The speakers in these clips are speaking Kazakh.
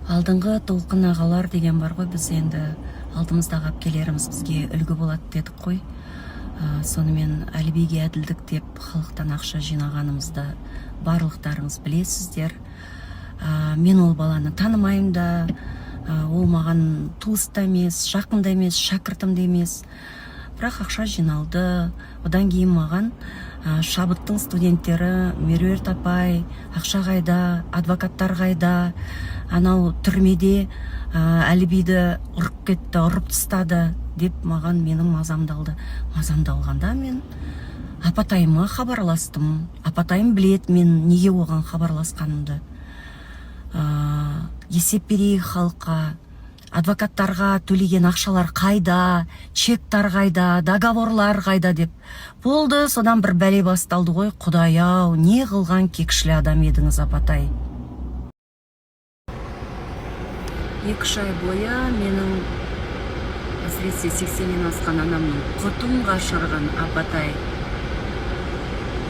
Алдыңғы толқын ағалар деген бар ғой, біз енді алдымыздағы әпкелеріміз бізге үлгі болады дедік қой. Сонымен Әлібиге әділдік деп халықтан ақша жинағанымызды барлықтарыңыз білесіздер. Мен ол баланы танымаймын да, ол маған туыс та емес, жақын да емес, шәкіртім де емес. Бірақ ақша жиналды. Одан кейін маған шабыттың студенттері Меруерт апай, ақша қайда, адвокаттар қайда, анау түрмеде Әлібиді ұрып кетті, ұрып тастады деп маған менің мазамды алды. Мазамды алғанда мен апатайыма хабарластым. Апатайым білет мен неге оған хабарласқанымды. Есеп берейік халыққа, адвокаттарға төлеген ақшалар қайда, чектар қайда, договорлар қайда деп. Болды, содан бір бәле басталды ғой. Құдай-ау, не қылған кекшілі адам едіңіз, апатай. 2 ай бойы менің әсіресе 80-нен асқан анамның құтын қашырған, апатай.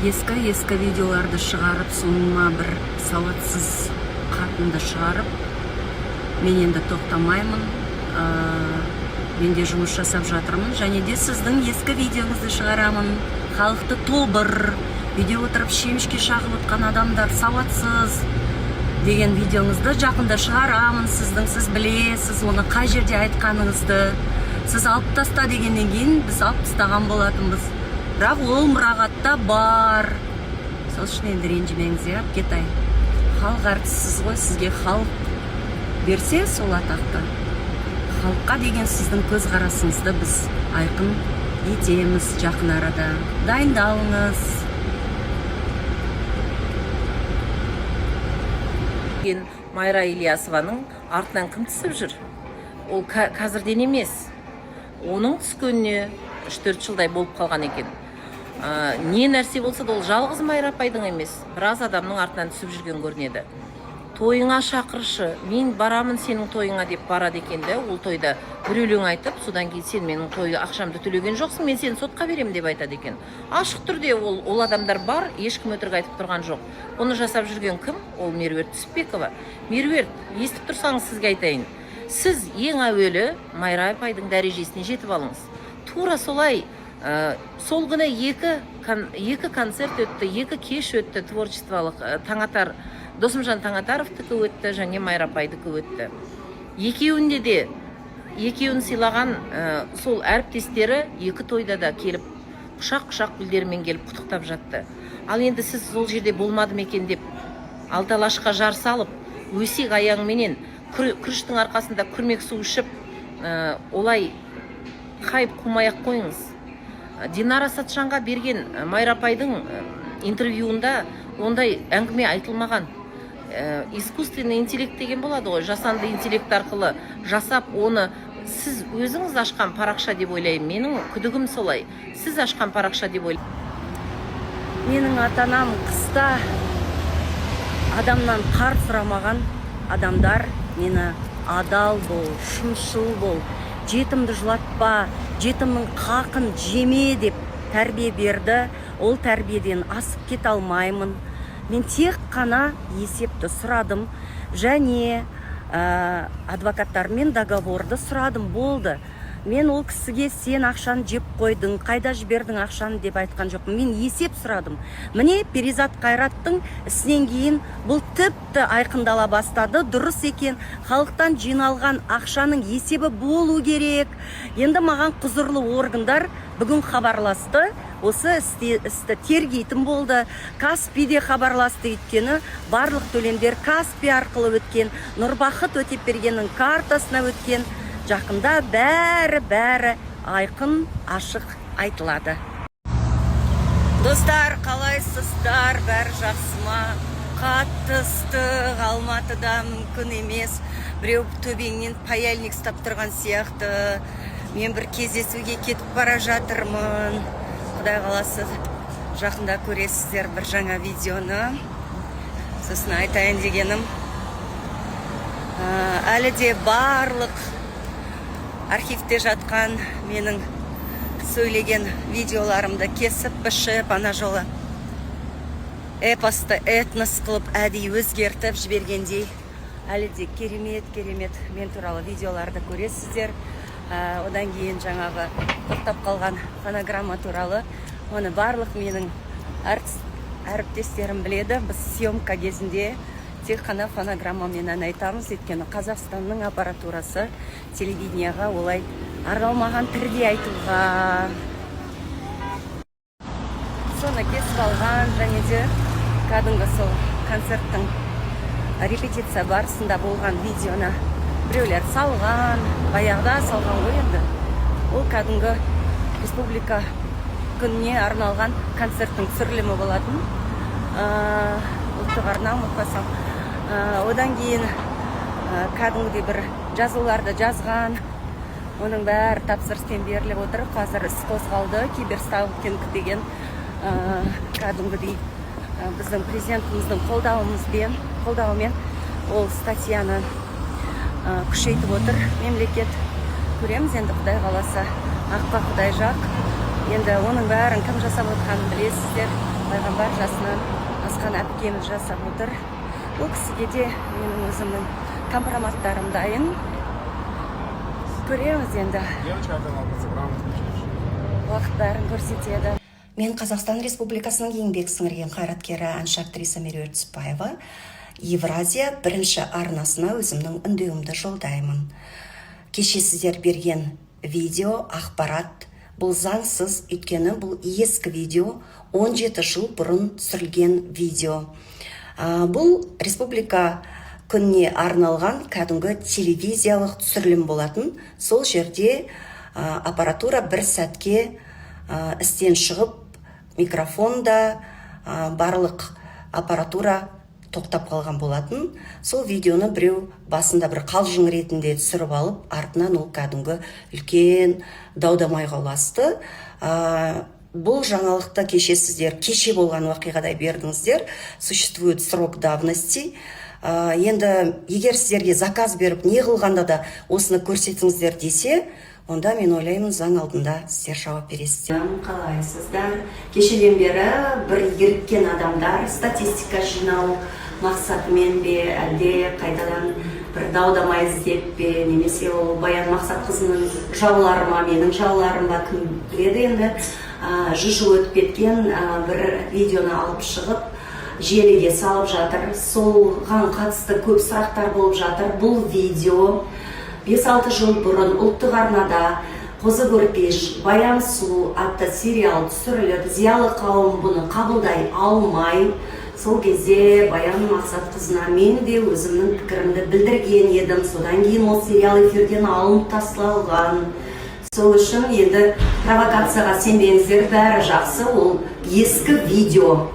Ескі видеоларды шығарып, соңыма бір сауатсыз қатынды шығарып, мен енді тоқтамаймын. Менде жұмыс жасап жатырмын, және де сіздің ескі видеоңызды шығарамын. Халықты тобыр, үйде отырып шемішке шағып отқан адамдар сауатсыз деген видеоңызды жақында шығарамын. Сіз білесіз оны қай жерде айтқаныңызды. Сіз алып таста дегеннен кейін біз алып тастаған болатынбыз. Бірақ ол мұрағатта бар. Сол үшін енді ренжімеңіз, Әпкетай. Халық әртісіз ғой, сізге халық берсе сол атақты. Халыққа деген сіздің көзқарасыңызды біз айқын етеміз жақын арада. Дайындалыңыз. Майра Ильясованың артынан кім түсіп жүр? Ол қазірден емес. Оның түскеніне 3-4 жылдай болып қалған екен. Не нәрсе болса да ол жалғыз Майра апайдың емес, біраз адамның артынан түсіп жүрген көрінеді. Тойыңа шақыршы, мен барамын сенің тойыңа деп барады екен де, ол тойда бір өлең айтып, содан кейін сен менің тойы ақшамды төлеген жоқсың, мен сені сотқа берем деп айтады екен. Ашық түрде ол адамдар бар, ешкім өтірік айтып тұрған жоқ. Оны жасап жүрген кім? Ол Меруерт Түсіпбекова. Меруерт, естіп тұрсаңыз сізге айтайын. Сіз ең әуелі Майра апайдың дәрежесіне жетіп алыңыз. Тура солай, сол күні екі концерт өтті, 2 кеш өтті, творчестволық Таңатар, Досымжан Таңатаровтікі өтті, және Майра апайдікі өтті. Екеуін сыйлаған сол әріптестері 2 тойда да келіп, құшақ гүлдерімен келіп құттықтап жатты. Ал енді сіз сол жерде болмадым екен деп, алталашқа жар салып, өсек аяңменен күріштің арқасында күрмек су ішіп, олай қайып қумаяқ қойыңыз. Динара Сатшанға берген Майра апайдың интервьюында ондай әңгіме айтылмаған. Искусственный интеллект деген болады ғой, жасанды интеллект арқылы жасап, оны сіз өзіңіз ашқан парақша деп ойлаймын. Менің күдігім солай. Сіз ашқан парақша деп ойлаймын. Менің атанам қыста адамнан қар сұрамаған адамдар мені адал бол, шыншыл бол, жетімді жылатпа, жетімнің қақын жеме деп тәрбие берді. Ол тәрбиеден асып кете алмаймын. Мен тек қана есепті сұрадым, және адвокаттармен договорды сұрадым, болды. Мен ол кісіге сен ақшаны жеп қойдың, қайда жібердің ақшаны деп айтқан жоқпын. Мен есеп сұрадым. Міне Перизат Қайраттың ісінен кейін бұл тіпті айқындала бастады. Дұрыс екен, халықтан жиналған ақшаның есебі болу керек. Енді маған құзырлы органдар бүгін хабарласты. Осы істі тергейтін болды. Каспиде хабарласты, өйткені барлық төлемдер Каспи арқылы өткен, Нұрбақыт Өтепбергеннің картасына өткен. Жақында бәрі айқын, ашық айтылады. Достар, қалайсыздар? Бәрі жақсы ма? Қатты ыстық, Алматыда мүмкін емес. Біреу төбеңнен паяльник ұстап тұрған сияқты. Мен бір кездесуге кетіп бара жатырмын. Құдай қаласы жақында көресіздер бір жаңа видеоны. Сосын айтайын дегенім, әлі де барлық архивте жатқан менің сөйлеген видеоларымды кесіп бішіп, ана жолы эпосты этнос қылып әдейі өзгертіп жібергендей әлі де керемет мен туралы видеоларды көресіздер. Одан кейін жаңағы тоқтап қалған фонограмма туралы, оны барлық менің әріптестерім біледі. Біз съемка кезінде тек қана фонограммамен ән айтамыз, өйткені Қазақстанның аппаратурасы телевидениеға олай арналмаған түрде айтуға. Соны кесіп алған, және де кәдімгі сол концерттің репетиция барысында болған видеоны біреулер салған, баяғыда салған ғой енді. Ол кәдімгі республика күніне арналған концерттің түсірілімі болатын. Ұлттық арна ұмытпасам. Одан кейін кәдімгідей бір жазуларды жазған. Оның бәрі тапсырыспен беріліп отыр. Қазір іс қозғалды. Киберсталкинг деген кәдімгідей біздің президентіміздің қолдауымен ол статьяны күшейтіп отыр мемлекет. Көреміз енді, Құдай қаласа, аққа Құдай жақ. Енді оның бәрін кім жасап отқанын білесіздер. Пайғамбар жасынан асқан әпкеміз жасап отыр. Ол кісіге де менің өзімнің компроматтарым дайын. Көреміз енді. Уақыт бәрін көрсетеді. Мен Қазақстан Республикасының еңбек сіңірген қайраткері, әнші актриса Меруерт Түсіпбаева Евразия бірінші арнасына өзімнің үндеуімді жолдаймын. Кеше сіздер берген видео, ақпарат бұл заңсыз, өйткені бұл ескі видео, 17 жыл бұрын түсірілген видео. Бұл республика күніне арналған кәдімгі телевизиялық түсірілім болатын. Сол жерде аппаратура бір сәтке істен шығып, микрофонда барлық аппаратура тоқтап қалған болатын. Сол видеоны біреу басында бір қалжың ретінде түсіріп алып, артынан ол кәдімгі үлкен дау-дамайға ұласты. Бұл жаңалықты кеше болған уақиғадай бердіңіздер. Существует срок давности. Енді егер сіздерге заказ беріп, не қылғанда да осыны көрсетіңіздер десе, онда мен ойлаймын, заң алдында сіздер жауап бересіздер. Қалайсыздар? Кешеден бері бір еріккен адамдар статистика жинау мақсатымен бе, әлде қайтадан бір дау-дамай іздеп бе, немесе ол Баян Мақсатқызының жаулары ма, менің жауларым ба, кім біледі енді. 100 жыл өтіп кеткен бір видеоны алып шығып, желіге салып жатыр. Солған қатысты көп сұрақтар болып жатыр. Бұл видео 5-6 жыл бұрын ұлттық арнада Қозы Көрпеш, Баян Сұлу атты сериал түсіріліп, зиялы қауым бұны қабылдай алмай, сол кезде Баян Мақсатқызына мен де өзімнің пікірімді білдірген едім. Содан кейін ол сериал эфирден алынып тасталған. Сол үшін енді провокацияға сенбеңіздер, бәрі жақсы, ол ескі видео.